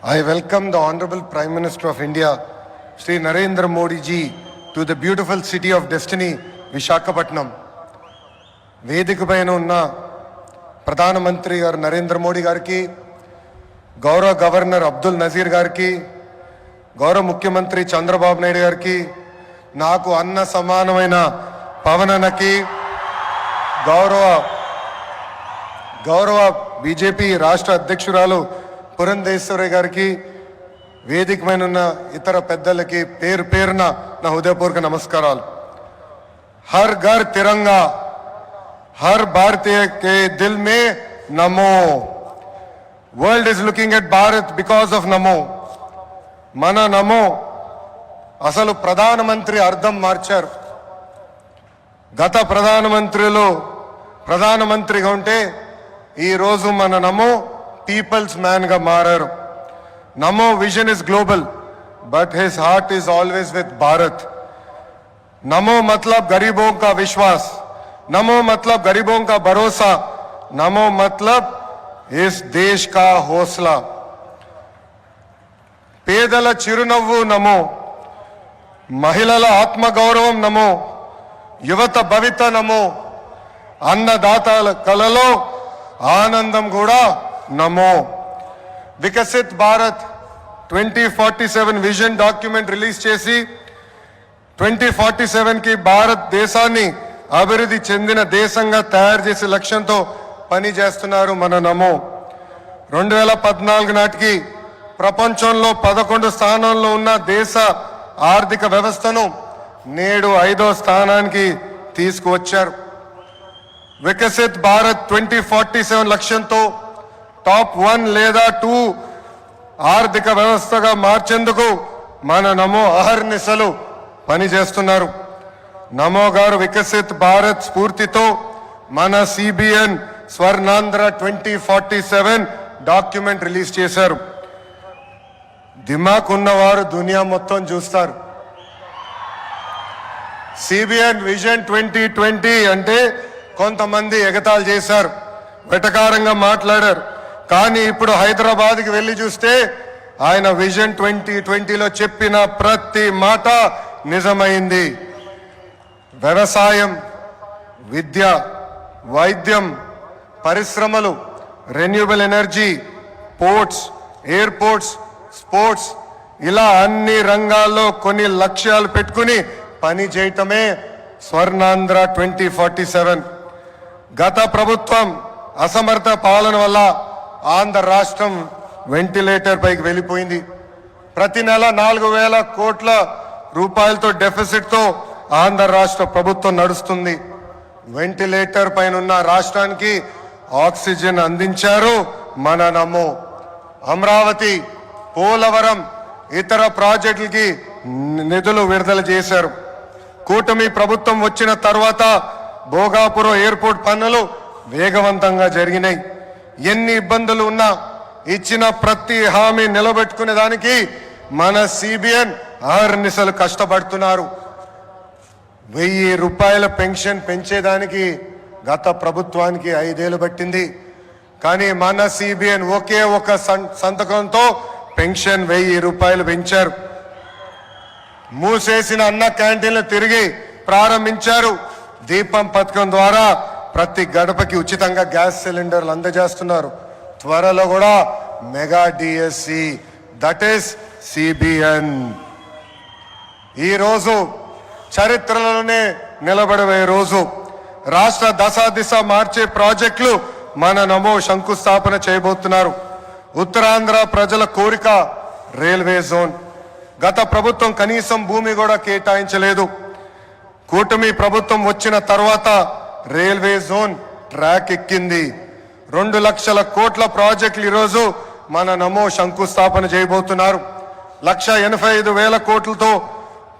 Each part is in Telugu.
I welcome the Honorable Prime Minister of India, Shri Narendra Modi ji, to the beautiful city of destiny, Vishakhapatnam. వేదికపైన ఉన్న ప్రధానమంత్రి గారు నరేంద్ర మోడీ గారికి, గౌరవ గవర్నర్ అబ్దుల్ నజీర్ గారికి, గౌరవ ముఖ్యమంత్రి చంద్రబాబు నాయుడు గారికి, నాకు అన్న సమానమైన పవనన్నకి, గౌరవ బీజేపీ రాష్ట్ర అధ్యక్షురాలు పురంధేశ్వరి గారికి, వేదికమైన ఉన్న ఇతర పెద్దలకి పేరు పేరున నా హృదయపూర్వక నమస్కారాలు. హర్ ఘర్ తిరంగా, हर भारतीय के दिल में नमो. World is looking at Bharat because of नमो. మన నమో అసలు ప్రధానమంత్రి అర్థం మార్చారు. గత ప్రధానమంత్రిగా ఉంటే ఈరోజు మన నమో పీపుల్స్ మ్యాన్గా మారారు. నమో vision is global but his heart is always with Bharat. నమో मतलब गरीबों का विश्वास, नमो मतलब गरीबों का भरोसा, नमो मतलब इस देश का हौसला. పేదల చిరునవ్వు నమో, మహిళల ఆత్మగౌరవం నమో, యువత భవిత నమో, అన్నదాతల కలలో ఆనందం కూడా నమో. Viksit Bharat 2047 vision document release చేసి 2047కి భారతదేశాన్ని అభివృద్ధి చెందిన దేశంగా తయారు చేసే లక్ష్యంతో పనిచేస్తున్నారు మన నమో. 2014 నాటికి ప్రపంచంలో 11 స్థానంలో ఉన్న దేశ ఆర్థిక వ్యవస్థను నేడు 5వ స్థానానికి తీసుకువచ్చారు. వికసిత్ భారత్ 2047 లక్ష్యంతో టాప్ 1 లేదా 2 ఆర్థిక వ్యవస్థగా మార్చేందుకు మన నమో అహర్నిశలు పనిచేస్తున్నారు. నమో గారు వికసిత్ భారత్ స్ఫూర్తితో మన సిబిఎన్ స్వర్ణాంధ్ర 2047 డాక్యుమెంట్ రిలీజ్ చేశారు. దిమాక్ ఉన్నవారు దునియా మొత్తం చూస్తారు. సిబిఎన్ విజన్ 2020 అంటే కొంతమంది ఎగతాళి చేశారు, వెటకారంగా మాట్లాడారు. కానీ ఇప్పుడు హైదరాబాద్కి వెళ్ళి చూస్తే ఆయన విజన్ 2020లో చెప్పిన ప్రతి మాట నిజమైంది. వ్యవసాయం, విద్య, వైద్యం, పరిశ్రమలు, renewable energy, ports, airports, sports, ఇలా అన్ని రంగాల్లో కొన్ని లక్ష్యాలు పెట్టుకుని పని చేయటమే స్వర్ణాంధ్ర 2047. గత ప్రభుత్వం అసమర్థ పాలన వల్ల ఆంధ్ర రాష్ట్రం వెంటిలేటర్ పైకి వెళ్ళిపోయింది. ప్రతి నెల 4,000 కోట్ల రూపాయలతో డెఫిసిట్తో ఆంధ్ర రాష్ట్ర ప్రభుత్వం నడుస్తుంది. వెంటిలేటర్ పైన ఉన్న రాష్ట్రానికి ఆక్సిజన్ అందించారు మన నమో. అమరావతి, పోలవరం, ఇతర ప్రాజెక్టులకి నిధులు విడుదల చేశారు. కూటమి ప్రభుత్వం వచ్చిన తర్వాత భోగాపురం ఎయిర్పోర్ట్ పనులు వేగవంతంగా జరిగినాయి. ఎన్ని ఇబ్బందులు ఉన్నా ఇచ్చిన ప్రతి హామీ నిలబెట్టుకునే దానికి మన సిబిఎన్ అహర్నిశలు కష్టపడుతున్నారు. 1,000 రూపాయల పెన్షన్ పెంచేదానికి గత ప్రభుత్వానికి 5 ఏళ్ళు పట్టింది. కానీ మన సిబిఎన్ ఒకే ఒక సంతకంతో పెన్షన్ 1,000 రూపాయలు పెంచారు. మూసేసిన అన్న క్యాంటీన్లు తిరిగి ప్రారంభించారు. దీపం పథకం ద్వారా ప్రతి గడపకి ఉచితంగా గ్యాస్ సిలిండర్లు అందజేస్తున్నారు. త్వరలో కూడా mega DSC, that is CBN. ఈరోజు చరిత్రలోనే నిలబడే రోజు. రాష్ట్ర దశ మార్చే ప్రాజెక్టులు మన నమో శంకుస్థాపన చేయబోతున్నారు. ఉత్తరాంధ్ర ప్రజల కోరిక రైల్వే జోన్. గత ప్రభుత్వం కనీసం భూమి కూడా కేటాయించలేదు. కూటమి ప్రభుత్వం వచ్చిన తర్వాత రైల్వే జోన్ ట్రాక్ ఎక్కింది. 2 లక్షల కోట్ల ప్రాజెక్టులు ఈరోజు మన నమో శంకుస్థాపన చేయబోతున్నారు. 1,85,000 కోట్లతో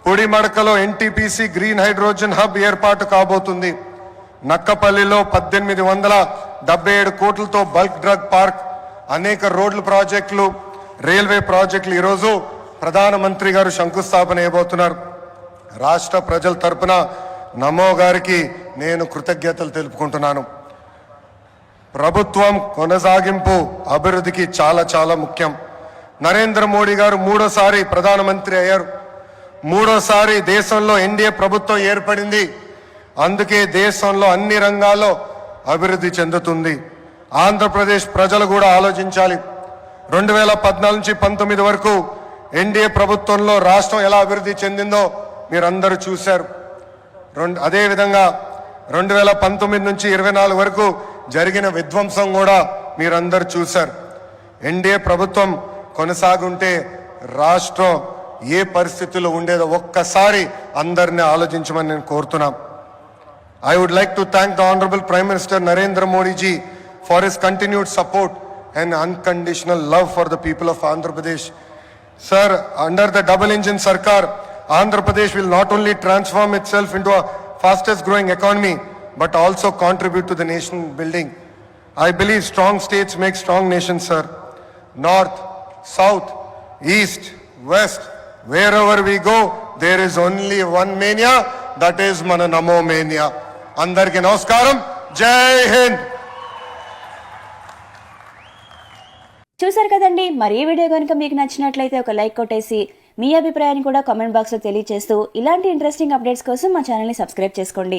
పొడిమడకలో ఎన్టీపీసీ గ్రీన్ హైడ్రోజన్ హబ్ ఏర్పాటు కాబోతుంది. నక్కపల్లిలో 1,877 కోట్లతో బల్క్ డ్రగ్ పార్క్, అనేక రోడ్ల ప్రాజెక్టులు, రైల్వే ప్రాజెక్టులు ఈరోజు ప్రధానమంత్రి గారు శంకుస్థాపన చేయబోతున్నారు. రాష్ట్ర ప్రజల తరపున నమో గారికి నేను కృతజ్ఞతలు తెలుపుకుంటున్నాను. ప్రభుత్వం కొనసాగింపు అభివృద్ధికి చాలా చాలా ముఖ్యం. నరేంద్ర మోడీ గారు మూడోసారి ప్రధానమంత్రి అయ్యారు. మూడోసారి దేశంలో ఎన్డీఏ ప్రభుత్వం ఏర్పడింది. అందుకే దేశంలో అన్ని రంగాల్లో అభివృద్ధి చెందుతుంది. ఆంధ్రప్రదేశ్ ప్రజలు కూడా ఆలోచించాలి. 2014 నుంచి 19 వరకు ఎన్డీఏ ప్రభుత్వంలో రాష్ట్రం ఎలా అభివృద్ధి చెందిందో మీరందరూ చూశారు. అదేవిధంగా 2019 నుంచి 24 వరకు జరిగిన విధ్వంసం కూడా మీరందరూ చూశారు. ఎన్డీఏ ప్రభుత్వం కొనసాగుంటే రాష్ట్రం ఏ పరిస్థితుల్లో ఉండేదో ఒక్కసారి అందరినీ ఆలోచించమని నేను కోరుతున్నా. I would like to thank the Honorable Prime Minister Narendra Modi ji for his continued support and unconditional love for the people of Andhra Pradesh. Sir, under the double engine Sarkar, Andhra Pradesh will not only transform itself into a fastest growing economy but also contribute to the nation building. I believe strong states make strong nations, sir. North, south, east, west, wherever we go, there is only one mania, that is mana Namo mania. Andarki namaskaram, Jai Hind. చూసారు కదండి. మరి ఈ వీడియో కనుక మీకు నచ్చినట్లయితే ఒక లైక్ కొట్టేసి మీ అభిప్రాయాన్ని కూడా కామెంట్ బాక్స్లో తెలియజేస్తూ ఇలాంటి ఇంట్రెస్టింగ్ అప్డేట్స్ కోసం మా ఛానల్ని సబ్స్క్రైబ్ చేసుకోండి.